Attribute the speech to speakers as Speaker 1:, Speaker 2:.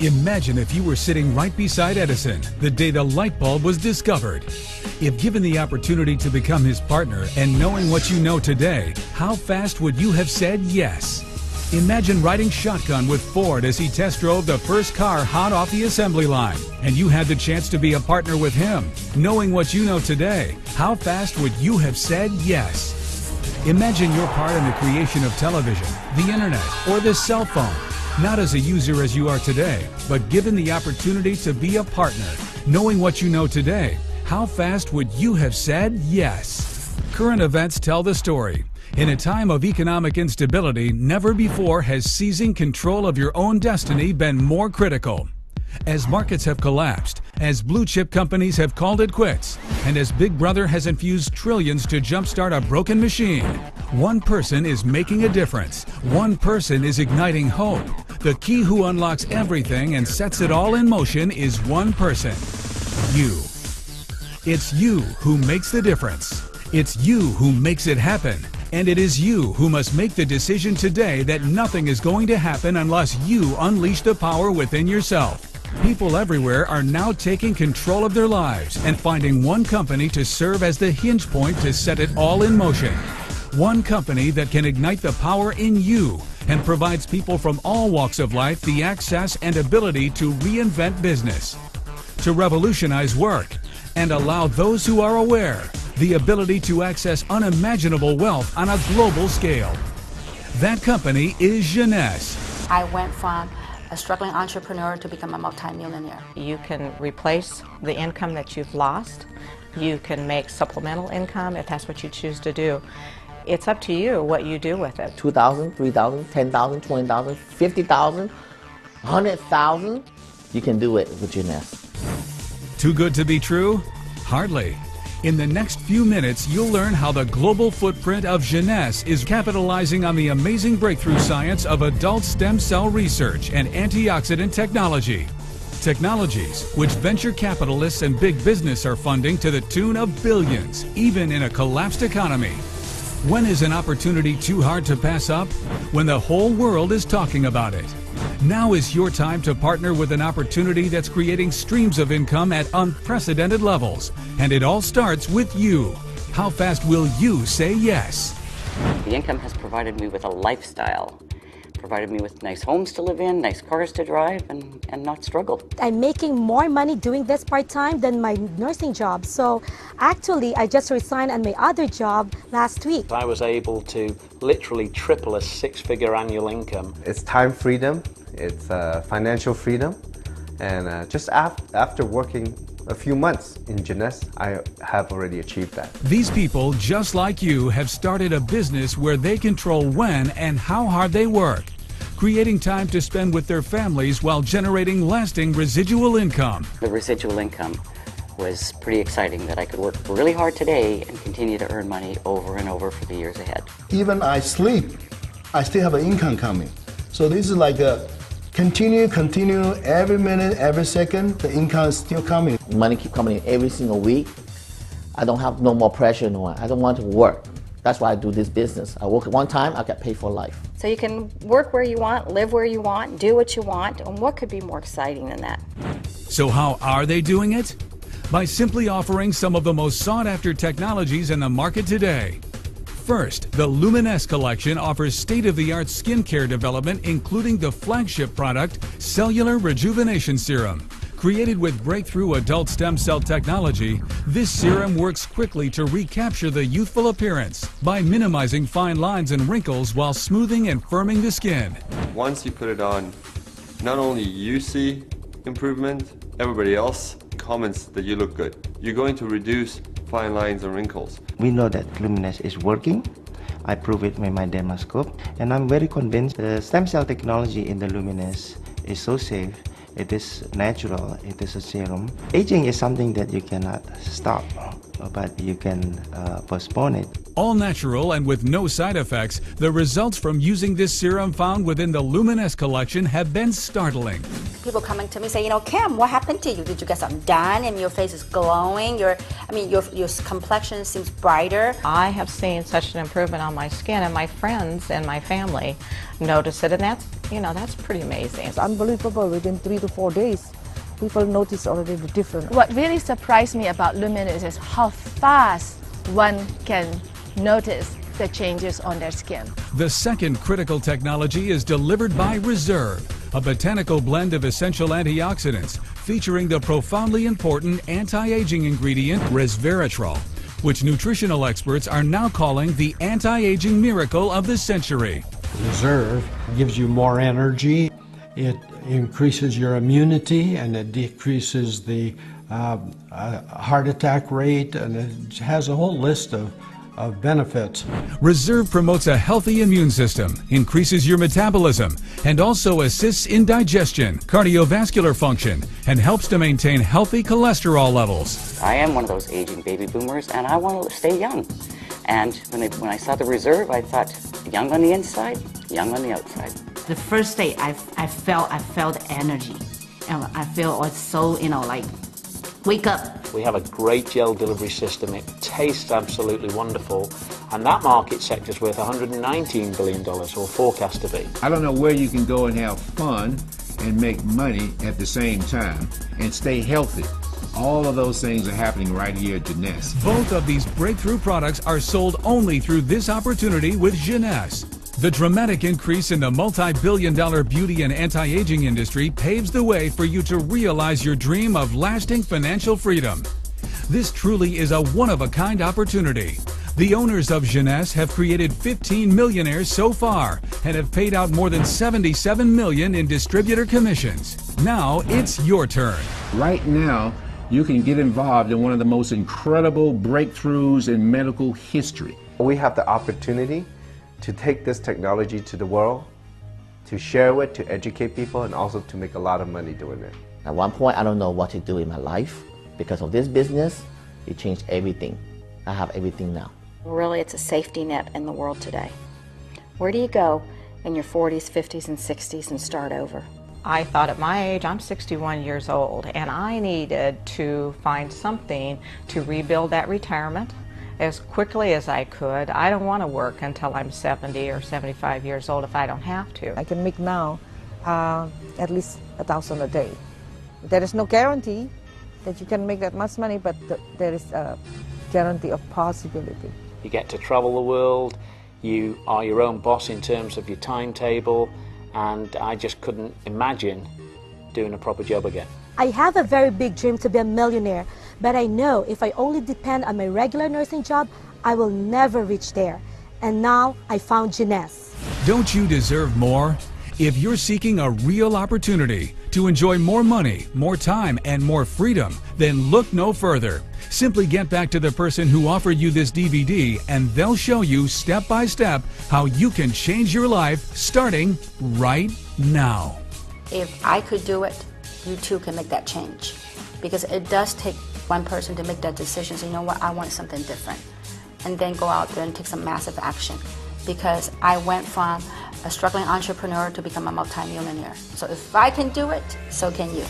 Speaker 1: Imagine if you were sitting right beside Edison the day the light bulb was discovered. If given the opportunity to become his partner and knowing what you know today, how fast would you have said yes? Imagine riding shotgun with Ford as he test drove the first car hot off the assembly line, and you had the chance to be a partner with him. Knowing what you know today, how fast would you have said yes? Imagine your part in the creation of television, the internet, or the cell phone. Not as a user as you are today, but given the opportunity to be a partner. Knowing what you know today, how fast would you have said yes? Current events tell the story. In a time of economic instability, never before has seizing control of your own destiny been more critical. As markets have collapsed, as blue chip companies have called it quits, and as Big Brother has infused trillions to jumpstart a broken machine, one person is making a difference. One person is igniting hope. The key who unlocks everything and sets it all in motion is one person. You. It's you who makes the difference. It's you who makes it happen. And it is you who must make the decision today that nothing is going to happen unless you unleash the power within yourself. People everywhere are now taking control of their lives and finding one company to serve as the hinge point to set it all in motion. One company that can ignite the power in you and provides people from all walks of life the access and ability to reinvent business, to revolutionize work, and allow those who are aware the ability to access unimaginable wealth on a global scale. That company is Jeunesse.
Speaker 2: I went from a struggling entrepreneur to become a multimillionaire.
Speaker 3: You can replace the income that you've lost. You can make supplemental income if that's what you choose to do. It's up to you what you do with it.
Speaker 4: 2,000, 3,000, 10,000, 20,000, 50,000, 100,000. You can do it with Jeunesse.
Speaker 1: Too good to be true? Hardly. In the next few minutes, you'll learn how the global footprint of Jeunesse is capitalizing on the amazing breakthrough science of adult stem cell research and antioxidant technology. Technologies which venture capitalists and big business are funding to the tune of billions, even in a collapsed economy. When is an opportunity too hard to pass up? When the whole world is talking about it. Now is your time to partner with an opportunity that's creating streams of income at unprecedented levels. And it all starts with you. How fast will you say yes?
Speaker 5: The income has provided me with a lifestyle, provided me with nice homes to live in, nice cars to drive, and not struggle.
Speaker 6: I'm making more money doing this part-time than my nursing job. So actually, I just resigned on my other job last week.
Speaker 7: I was able to literally triple a six-figure annual income.
Speaker 8: It's time freedom, it's financial freedom, and just after working a few months in Jeunesse, I have already achieved that.
Speaker 1: These people, just like you, have started a business where they control when and how hard they work, creating time to spend with their families while generating lasting residual income.
Speaker 5: The residual income was pretty exciting, that I could work really hard today and continue to earn money over and over for the years ahead.
Speaker 9: Even I sleep, I still have an income coming. So this is like a continue, every minute, every second, the income is still coming.
Speaker 4: Money keep coming in every single week. I don't have no more pressure anymore. I don't want to work. That's why I do this business. I work at one time, I get paid for life.
Speaker 2: So you can work where you want, live where you want, do what you want, and what could be more exciting than that?
Speaker 1: So how are they doing it? By simply offering some of the most sought-after technologies in the market today. First, the Luminesce collection offers state-of-the-art skincare development, including the flagship product, Cellular Rejuvenation Serum. Created with breakthrough adult stem cell technology, this serum works quickly to recapture the youthful appearance by minimizing fine lines and wrinkles while smoothing and firming the skin.
Speaker 10: Once you put it on, not only you see improvement, everybody else comments that you look good. You're going to reduce fine lines and wrinkles.
Speaker 11: We know that Luminesce is working. I prove it with my dermascope, and I'm very convinced the stem cell technology in the Luminesce is so safe. It is natural, it is a serum. Aging is something that you cannot stop. but you can postpone it.
Speaker 1: All natural and with no side effects, the results from using this serum found within the Luminous collection have been startling.
Speaker 12: People coming to me say, Kim, what happened to you? Did you get something done and your face is glowing? Your complexion seems brighter.
Speaker 3: I have seen such an improvement on my skin, and my friends and my family notice it, and that's pretty amazing.
Speaker 13: It's unbelievable. Within 3 to 4 days, people notice already the difference.
Speaker 14: What really surprised me about Luminous is how fast one can notice the changes on their skin.
Speaker 1: The second critical technology is delivered by Reserve, a botanical blend of essential antioxidants featuring the profoundly important anti-aging ingredient resveratrol, which nutritional experts are now calling the anti-aging miracle of the century.
Speaker 15: Reserve gives you more energy, it increases your immunity, and it decreases the heart attack rate, and it has a whole list of benefits.
Speaker 1: Reserve promotes a healthy immune system, increases your metabolism, and also assists in digestion, cardiovascular function, and helps to maintain healthy cholesterol levels.
Speaker 5: I am one of those aging baby boomers, and I want to stay young. And when I saw the Reserve, I thought, young on the inside, young on the outside.
Speaker 16: The first day, I felt energy, and I feel so, like, wake up.
Speaker 7: We have a great gel delivery system. It tastes absolutely wonderful, and that market sector is worth $119 billion, or forecast to be.
Speaker 17: I don't know where you can go and have fun and make money at the same time and stay healthy. All of those things are happening right here at Jeunesse.
Speaker 1: Both of these breakthrough products are sold only through this opportunity with Jeunesse. The dramatic increase in the multi-billion-dollar beauty and anti-aging industry paves the way for you to realize your dream of lasting financial freedom. This truly is a one-of-a-kind opportunity. The owners of Jeunesse have created 15 millionaires so far and have paid out more than $77 million in distributor commissions. Now it's your turn.
Speaker 17: Right now, you can get involved in one of the most incredible breakthroughs in medical history.
Speaker 8: We have the opportunity to take this technology to the world, to share it, to educate people, and also to make a lot of money doing it.
Speaker 4: At one point, I don't know what to do in my life. Because of this business, it changed everything. I have everything now.
Speaker 2: Really, it's a safety net in the world today. Where do you go in your 40s, 50s, and 60s and start over?
Speaker 3: I thought at my age, I'm 61 years old, and I needed to find something to rebuild that retirement as quickly as I could. I don't want to work until I'm 70 or 75 years old if I don't have to.
Speaker 13: I can make now at least $1,000 a day. There is no guarantee that you can make that much money, but there is a guarantee of possibility.
Speaker 7: You get to travel the world, you are your own boss in terms of your timetable, and I just couldn't imagine doing a proper job again.
Speaker 6: I have a very big dream to be a millionaire, but I know if I only depend on my regular nursing job, I will never reach there. And now I found Jeunesse.
Speaker 1: Don't you deserve more? If you're seeking a real opportunity to enjoy more money, more time, and more freedom, then look no further. Simply get back to the person who offered you this DVD, and they'll show you step by step how you can change your life starting right now.
Speaker 12: If I could do it, you too can make that change. Because it does take one person to make that decision. So you know what, I want something different. And then go out there and take some massive action. Because I went from a struggling entrepreneur to become a multi-millionaire. So if I can do it, so can you.